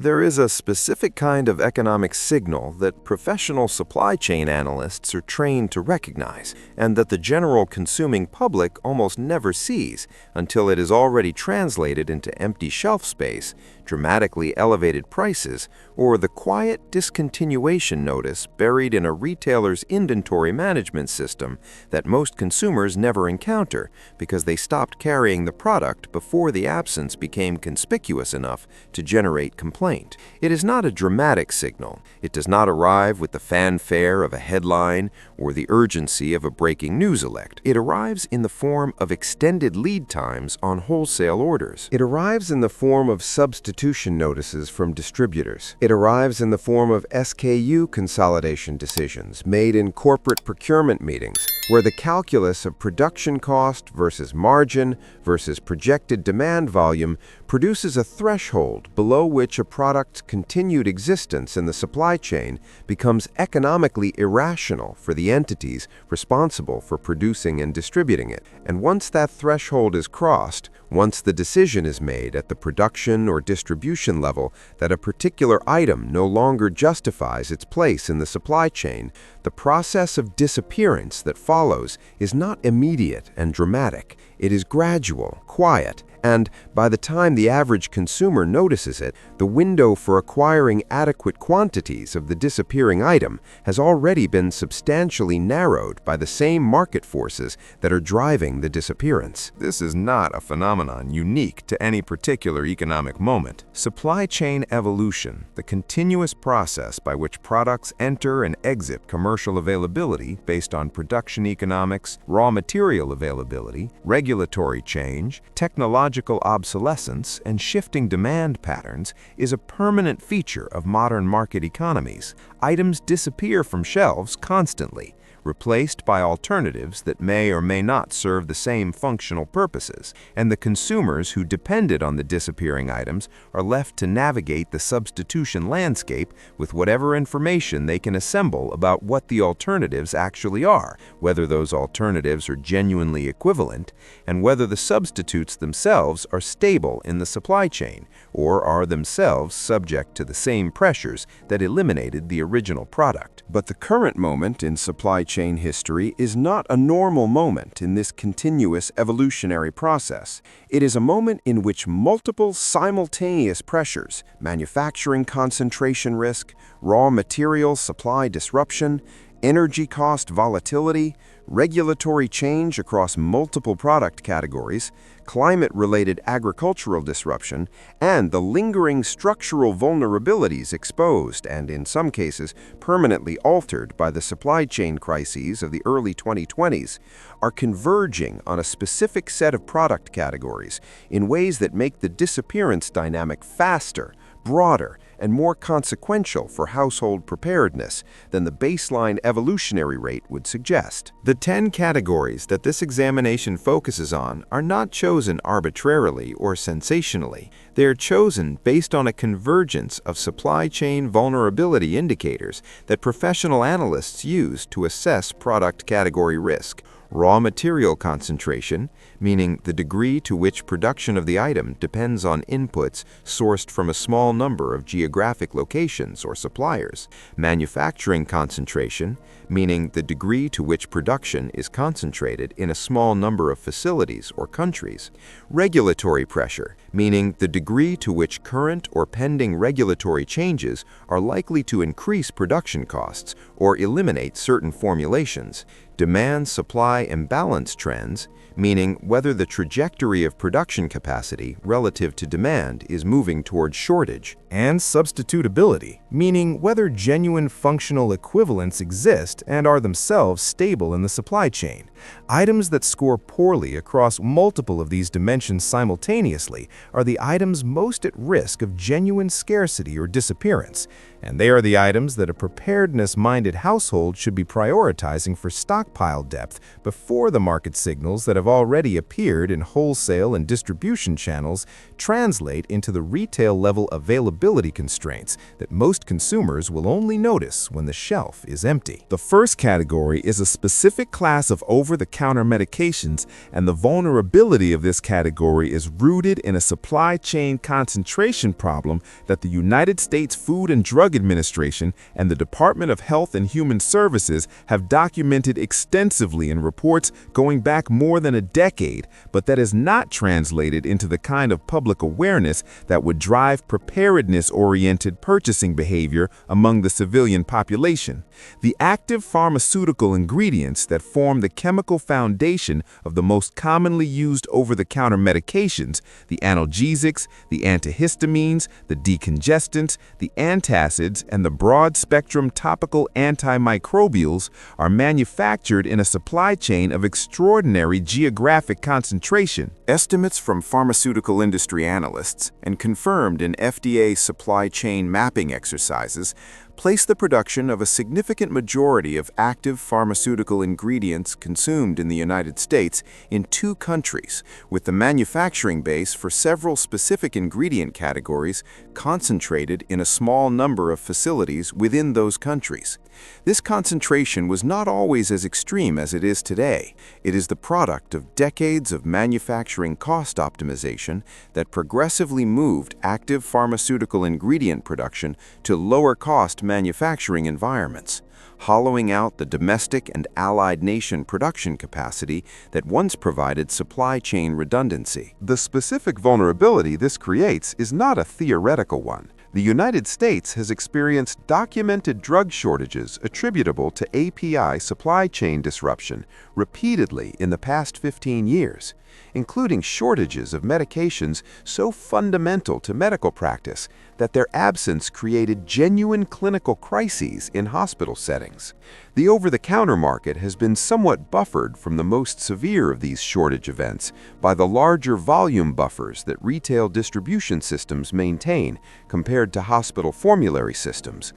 There is a specific kind of economic signal that professional supply chain analysts are trained to recognize, and that the general consuming public almost never sees until it is already translated into empty shelf space, dramatically elevated prices, or the quiet discontinuation notice buried in a retailer's inventory management system that most consumers never encounter because they stopped carrying the product before the absence became conspicuous enough to generate complaint. It is not a dramatic signal. It does not arrive with the fanfare of a headline or the urgency of a breaking news alert. It arrives in the form of extended lead times on wholesale orders. It arrives in the form of substitution notices from distributors. It arrives in the form of SKU consolidation decisions made in corporate procurement meetings, where the calculus of production cost versus margin versus projected demand volume produces a threshold below which a product's continued existence in the supply chain becomes economically irrational for the entities responsible for producing and distributing it. And once that threshold is crossed, once the decision is made at the production or distribution level that a particular item no longer justifies its place in the supply chain, the process of disappearance that follows is not immediate and dramatic. It is gradual, quiet, and by the time the average consumer notices it, the window for acquiring adequate quantities of the disappearing item has already been substantially narrowed by the same market forces that are driving the disappearance. This is not a phenomenon unique to any particular economic moment. Supply chain evolution, the continuous process by which products enter and exit commercial availability based on production economics, raw material availability, regulatory change, technological obsolescence, and shifting demand patterns, is a permanent feature of modern market economies. Items disappear from shelves constantly, replaced by alternatives that may or may not serve the same functional purposes, and the consumers who depended on the disappearing items are left to navigate the substitution landscape with whatever information they can assemble about what the alternatives actually are, whether those alternatives are genuinely equivalent, and whether the substitutes themselves are stable in the supply chain, or are themselves subject to the same pressures that eliminated the original product. But the current moment in supply chain history is not a normal moment in this continuous evolutionary process. It is a moment in which multiple simultaneous pressures, manufacturing concentration risk, raw material supply disruption, energy cost volatility, regulatory change across multiple product categories, climate-related agricultural disruption, and the lingering structural vulnerabilities exposed and, in some cases, permanently altered by the supply chain crises of the early 2020s, are converging on a specific set of product categories in ways that make the disappearance dynamic faster, broader, and more consequential for household preparedness than the baseline evolutionary rate would suggest. The 10 categories that this examination focuses on are not chosen arbitrarily or sensationally. They are chosen based on a convergence of supply chain vulnerability indicators that professional analysts use to assess product category risk. Raw material concentration, meaning the degree to which production of the item depends on inputs sourced from a small number of geographic locations or suppliers. Manufacturing concentration, meaning the degree to which production is concentrated in a small number of facilities or countries. Regulatory pressure, meaning the degree to which current or pending regulatory changes are likely to increase production costs or eliminate certain formulations. Demand-supply imbalance trends, meaning whether the trajectory of production capacity relative to demand is moving toward shortage. And substitutability, meaning whether genuine functional equivalents exist and are themselves stable in the supply chain. Items that score poorly across multiple of these dimensions simultaneously are the items most at risk of genuine scarcity or disappearance, and they are the items that a preparedness-minded household should be prioritizing for stock stockpile depth before the market signals that have already appeared in wholesale and distribution channels translate into the retail-level availability constraints that most consumers will only notice when the shelf is empty. The first category is a specific class of over-the-counter medications, and the vulnerability of this category is rooted in a supply chain concentration problem that the United States Food and Drug Administration and the Department of Health and Human Services have documented extensively in reports going back more than a decade, but that is not translated into the kind of public awareness that would drive preparedness-oriented purchasing behavior among the civilian population. The active pharmaceutical ingredients that form the chemical foundation of the most commonly used over-the-counter medications, the analgesics, the antihistamines, the decongestants, the antacids, and the broad-spectrum topical antimicrobials, are manufactured in a supply chain of extraordinary geographic concentration. Estimates from pharmaceutical industry analysts and confirmed in FDA supply chain mapping exercises place the production of a significant majority of active pharmaceutical ingredients consumed in the United States in 2 countries, with the manufacturing base for several specific ingredient categories concentrated in a small number of facilities within those countries. This concentration was not always as extreme as it is today. It is the product of decades of manufacturing cost optimization that progressively moved active pharmaceutical ingredient production to lower-cost manufacturing environments, hollowing out the domestic and allied nation production capacity that once provided supply chain redundancy. The specific vulnerability this creates is not a theoretical one. The United States has experienced documented drug shortages attributable to API supply chain disruption repeatedly in the past 15 years, including shortages of medications so fundamental to medical practice that their absence created genuine clinical crises in hospital settings. The over-the-counter market has been somewhat buffered from the most severe of these shortage events by the larger volume buffers that retail distribution systems maintain compared to hospital formulary systems.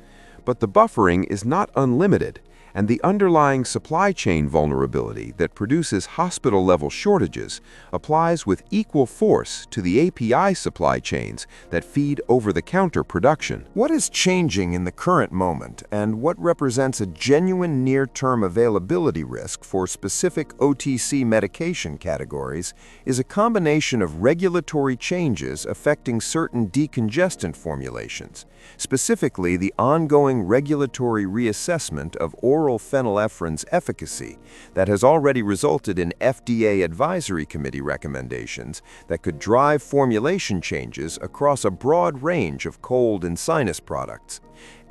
But the buffering is not unlimited, and the underlying supply chain vulnerability that produces hospital-level shortages applies with equal force to the API supply chains that feed over-the-counter production. What is changing in the current moment, and what represents a genuine near-term availability risk for specific OTC medication categories, is a combination of regulatory changes affecting certain decongestant formulations, specifically the ongoing regulatory reassessment of oral phenylephrine efficacy that has already resulted in FDA advisory committee recommendations that could drive formulation changes across a broad range of cold and sinus products,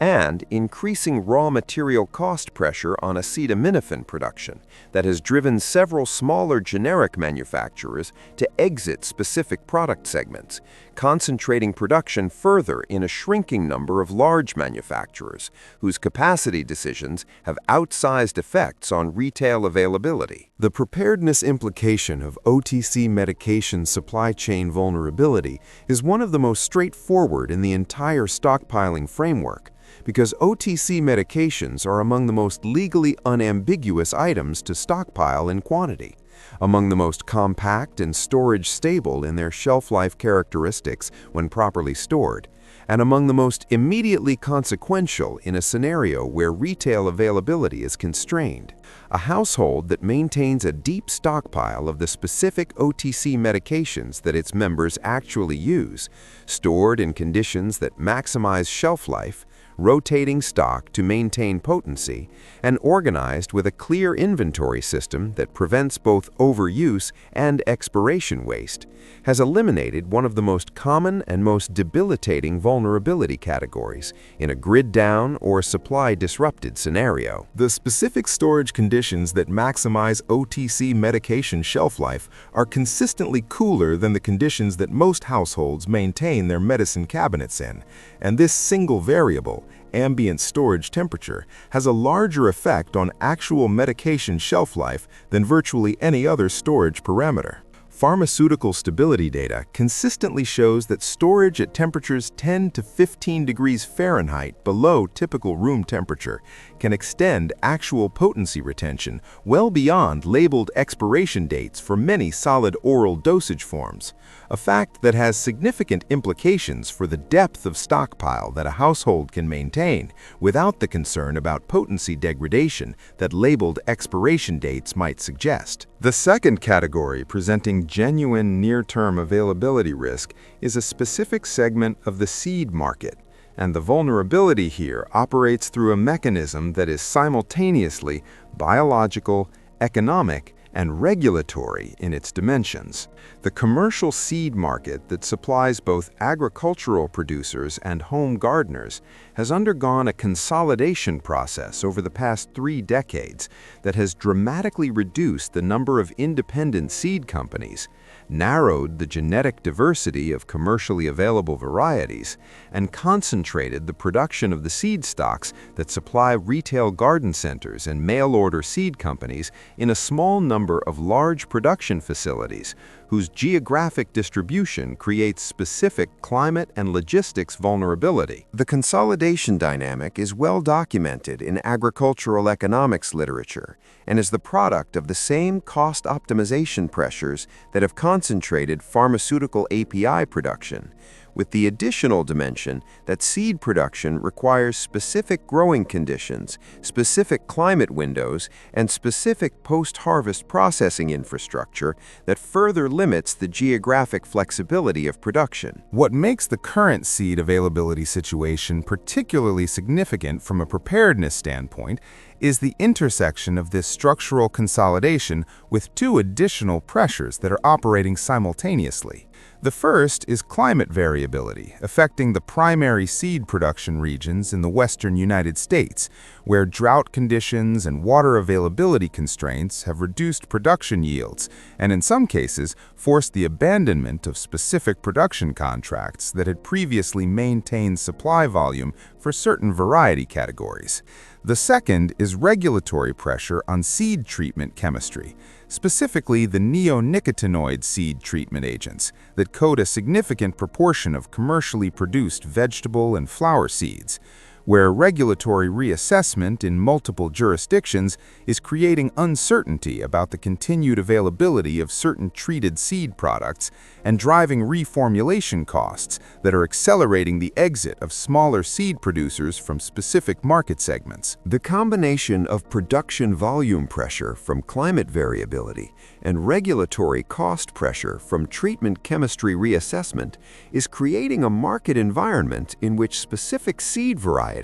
and increasing raw material cost pressure on acetaminophen production that has driven several smaller generic manufacturers to exit specific product segments, concentrating production further in a shrinking number of large manufacturers whose capacity decisions have outsized effects on retail availability. The preparedness implication of OTC medication supply chain vulnerability is one of the most straightforward in the entire stockpiling framework, because OTC medications are among the most legally unambiguous items to stockpile in quantity, among the most compact and storage stable in their shelf life characteristics when properly stored, and among the most immediately consequential in a scenario where retail availability is constrained. A household that maintains a deep stockpile of the specific OTC medications that its members actually use, stored in conditions that maximize shelf life, rotating stock to maintain potency, and organized with a clear inventory system that prevents both overuse and expiration waste, has eliminated one of the most common and most debilitating vulnerability categories in a grid-down or supply-disrupted scenario. The specific storage conditions that maximize OTC medication shelf life are consistently cooler than the conditions that most households maintain their medicine cabinets in, and this single variable, ambient storage temperature, has a larger effect on actual medication shelf life than virtually any other storage parameter. Pharmaceutical stability data consistently shows that storage at temperatures 10 to 15 degrees Fahrenheit below typical room temperature can extend actual potency retention well beyond labeled expiration dates for many solid oral dosage forms, a fact that has significant implications for the depth of stockpile that a household can maintain without the concern about potency degradation that labeled expiration dates might suggest. The second category presenting genuine near-term availability risk is a specific segment of the seed market, and the vulnerability here operates through a mechanism that is simultaneously biological, economic, and regulatory in its dimensions. The commercial seed market that supplies both agricultural producers and home gardeners has undergone a consolidation process over the past 3 decades that has dramatically reduced the number of independent seed companies, narrowed the genetic diversity of commercially available varieties, and concentrated the production of the seed stocks that supply retail garden centers and mail-order seed companies in a small number of large production facilities whose geographic distribution creates specific climate and logistics vulnerability. The consolidation dynamic is well documented in agricultural economics literature and is the product of the same cost optimization pressures that have concentrated pharmaceutical API production, with the additional dimension that seed production requires specific growing conditions, specific climate windows, and specific post-harvest processing infrastructure that further limits the geographic flexibility of production. What makes the current seed availability situation particularly significant from a preparedness standpoint is the intersection of this structural consolidation with 2 additional pressures that are operating simultaneously. The first is climate variability, affecting the primary seed production regions in the western United States, where drought conditions and water availability constraints have reduced production yields and, in some cases, forced the abandonment of specific production contracts that had previously maintained supply volume for certain variety categories. The second is regulatory pressure on seed treatment chemistry, specifically the neonicotinoid seed treatment agents that coat a significant proportion of commercially produced vegetable and flower seeds, where regulatory reassessment in multiple jurisdictions is creating uncertainty about the continued availability of certain treated seed products and driving reformulation costs that are accelerating the exit of smaller seed producers from specific market segments. The combination of production volume pressure from climate variability and regulatory cost pressure from treatment chemistry reassessment is creating a market environment in which specific seed varieties,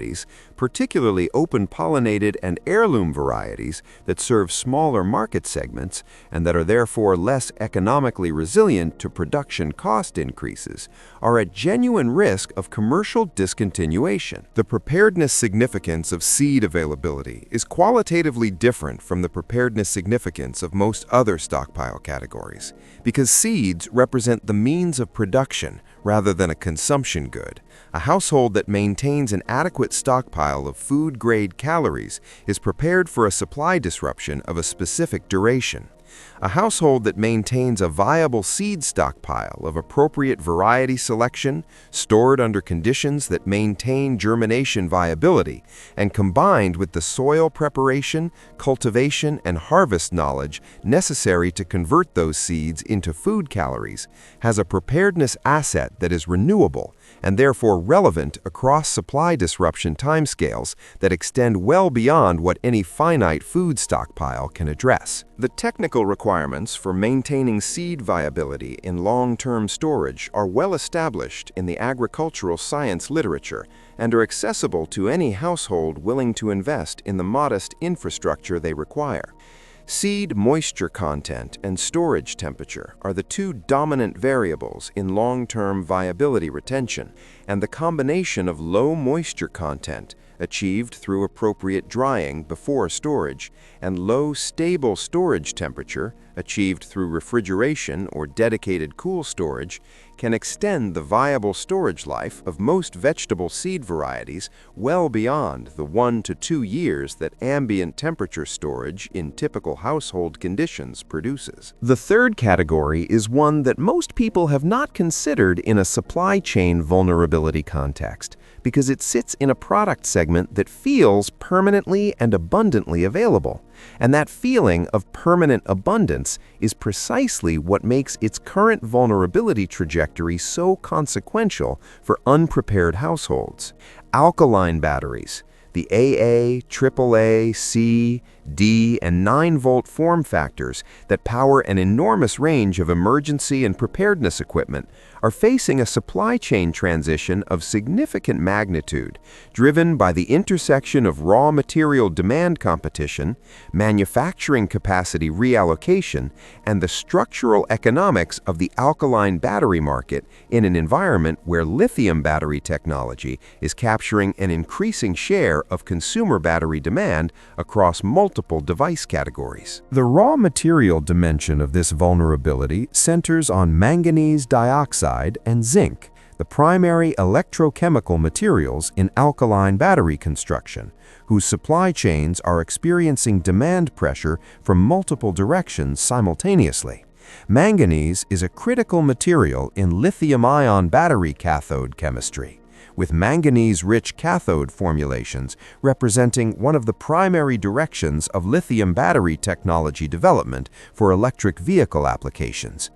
particularly open-pollinated and heirloom varieties that serve smaller market segments and that are therefore less economically resilient to production cost increases, are at genuine risk of commercial discontinuation. The preparedness significance of seed availability is qualitatively different from the preparedness significance of most other stockpile categories, because seeds represent the means of production rather than a consumption good. A household that maintains an adequate stockpile of food-grade calories is prepared for a supply disruption of a specific duration. A household that maintains a viable seed stockpile of appropriate variety selection, stored under conditions that maintain germination viability, and combined with the soil preparation, cultivation, and harvest knowledge necessary to convert those seeds into food calories, has a preparedness asset that is renewable and therefore relevant across supply disruption timescales that extend well beyond what any finite food stockpile can address. The technical requirements for maintaining seed viability in long-term storage are well established in the agricultural science literature and are accessible to any household willing to invest in the modest infrastructure they require. Seed moisture content and storage temperature are the 2 dominant variables in long-term viability retention, and the combination of low moisture content, achieved through appropriate drying before storage, and low, stable storage temperature, achieved through refrigeration or dedicated cool storage, can extend the viable storage life of most vegetable seed varieties well beyond the 1 to 2 years that ambient temperature storage in typical household conditions produces. The third category is one that most people have not considered in a supply chain vulnerability context, because it sits in a product segment that feels permanently and abundantly available. And that feeling of permanent abundance is precisely what makes its current vulnerability trajectory so consequential for unprepared households. Alkaline batteries, the AA, AAA, C, D, and 9-volt form factors that power an enormous range of emergency and preparedness equipment, are facing a supply chain transition of significant magnitude, driven by the intersection of raw material demand competition, manufacturing capacity reallocation, and the structural economics of the alkaline battery market in an environment where lithium battery technology is capturing an increasing share of consumer battery demand across multiple device categories. The raw material dimension of this vulnerability centers on manganese dioxide and zinc, the primary electrochemical materials in alkaline battery construction, whose supply chains are experiencing demand pressure from multiple directions simultaneously. Manganese is a critical material in lithium-ion battery cathode chemistry, with manganese-rich cathode formulations representing one of the primary directions of lithium battery technology development for electric vehicle applications.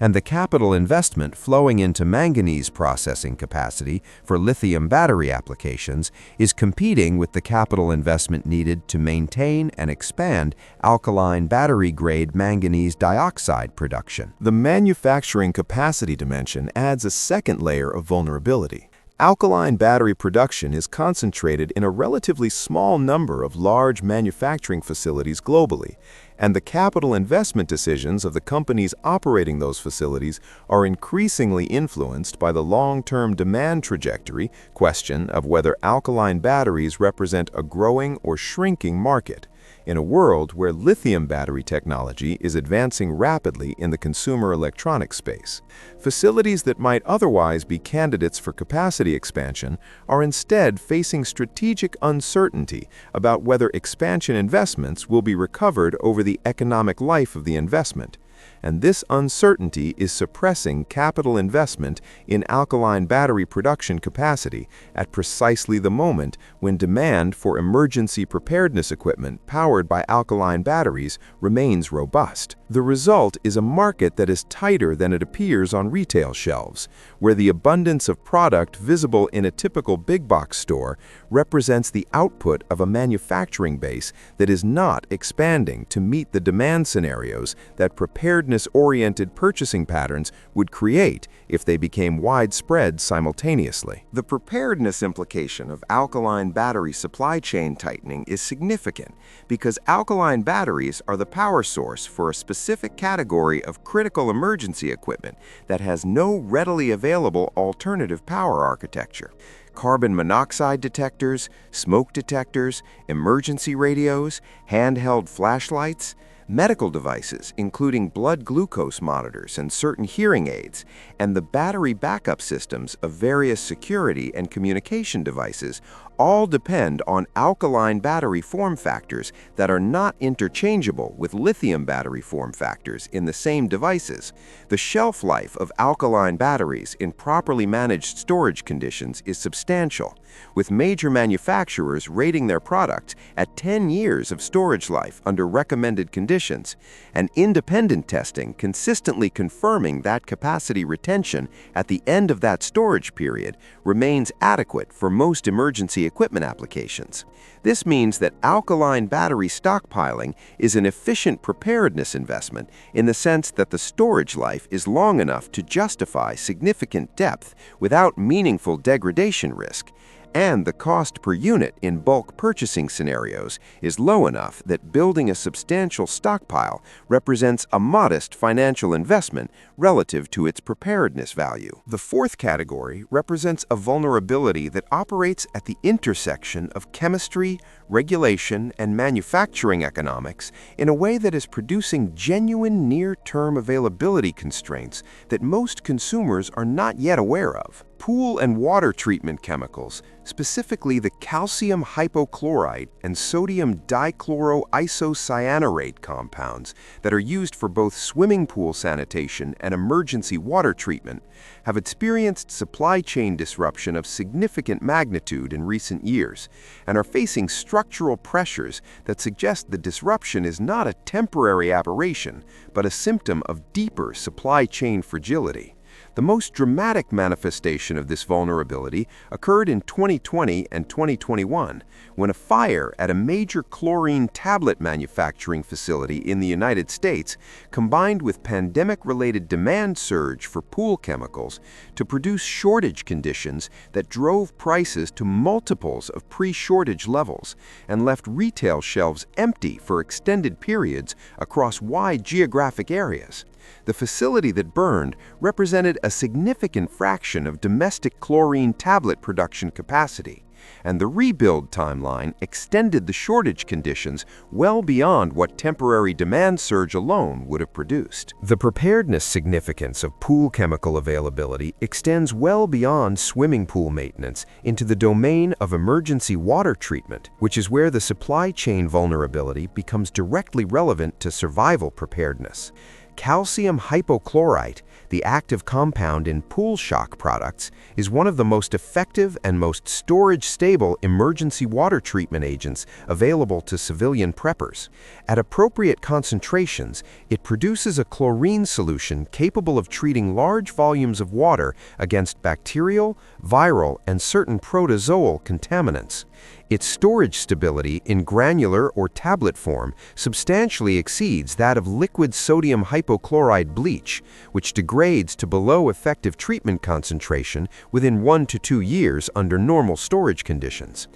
And the capital investment flowing into manganese processing capacity for lithium battery applications is competing with the capital investment needed to maintain and expand alkaline battery-grade manganese dioxide production. The manufacturing capacity dimension adds a second layer of vulnerability. Alkaline battery production is concentrated in a relatively small number of large manufacturing facilities globally, and the capital investment decisions of the companies operating those facilities are increasingly influenced by the long-term demand trajectory question of whether alkaline batteries represent a growing or shrinking market. In a world where lithium battery technology is advancing rapidly in the consumer electronics space, facilities that might otherwise be candidates for capacity expansion are instead facing strategic uncertainty about whether expansion investments will be recovered over the economic life of the investment. And this uncertainty is suppressing capital investment in alkaline battery production capacity at precisely the moment when demand for emergency preparedness equipment powered by alkaline batteries remains robust. The result is a market that is tighter than it appears on retail shelves, where the abundance of product visible in a typical big box store represents the output of a manufacturing base that is not expanding to meet the demand scenarios that preparedness-oriented purchasing patterns would create if they became widespread simultaneously. The preparedness implication of alkaline battery supply chain tightening is significant because alkaline batteries are the power source for a specific category of critical emergency equipment that has no readily available alternative power architecture. Carbon monoxide detectors, smoke detectors, emergency radios, handheld flashlights, medical devices, including blood glucose monitors and certain hearing aids, and the battery backup systems of various security and communication devices all depend on alkaline battery form factors that are not interchangeable with lithium battery form factors in the same devices. The shelf life of alkaline batteries in properly managed storage conditions is substantial, with major manufacturers rating their products at 10 years of storage life under recommended conditions, and independent testing consistently confirming that capacity retention at the end of that storage period remains adequate for most emergency equipment applications. This means that alkaline battery stockpiling is an efficient preparedness investment in the sense that the storage life is long enough to justify significant depth without meaningful degradation risk. and the cost per unit in bulk purchasing scenarios is low enough that building a substantial stockpile represents a modest financial investment relative to its preparedness value. The fourth category represents a vulnerability that operates at the intersection of chemistry, regulation, and manufacturing economics in a way that is producing genuine near-term availability constraints that most consumers are not yet aware of. Pool and water treatment chemicals, specifically the calcium hypochlorite and sodium dichloroisocyanurate compounds that are used for both swimming pool sanitation and emergency water treatment, have experienced supply chain disruption of significant magnitude in recent years and are facing structural pressures that suggest the disruption is not a temporary aberration, but a symptom of deeper supply chain fragility. The most dramatic manifestation of this vulnerability occurred in 2020 and 2021, when a fire at a major chlorine tablet manufacturing facility in the United States combined with pandemic-related demand surge for pool chemicals to produce shortage conditions that drove prices to multiples of pre-shortage levels and left retail shelves empty for extended periods across wide geographic areas. The facility that burned represented a significant fraction of domestic chlorine tablet production capacity, and the rebuild timeline extended the shortage conditions well beyond what temporary demand surge alone would have produced. The preparedness significance of pool chemical availability extends well beyond swimming pool maintenance into the domain of emergency water treatment, which is where the supply chain vulnerability becomes directly relevant to survival preparedness. Calcium hypochlorite, the active compound in pool shock products, is one of the most effective and most storage-stable emergency water treatment agents available to civilian preppers. At appropriate concentrations, it produces a chlorine solution capable of treating large volumes of water against bacterial, viral, and certain protozoal contaminants. Its storage stability in granular or tablet form substantially exceeds that of liquid sodium hypochlorite bleach, which degrades to below effective treatment concentration within 1 to 2 years under normal storage conditions.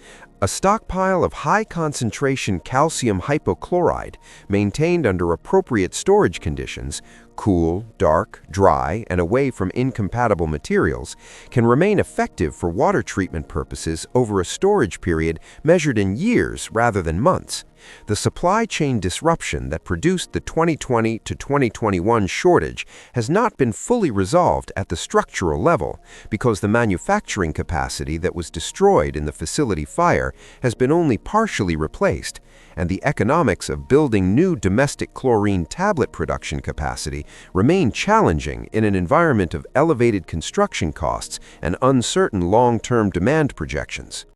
A stockpile of high-concentration calcium hypochlorite, maintained under appropriate storage conditions, cool, dark, dry, and away from incompatible materials, can remain effective for water treatment purposes over a storage period measured in years rather than months. The supply chain disruption that produced the 2020 to 2021 shortage has not been fully resolved at the structural level because the manufacturing capacity that was destroyed in the facility fire has been only partially replaced, and the economics of building new domestic chlorine tablet production capacity remain challenging in an environment of elevated construction costs and uncertain long-term demand projections.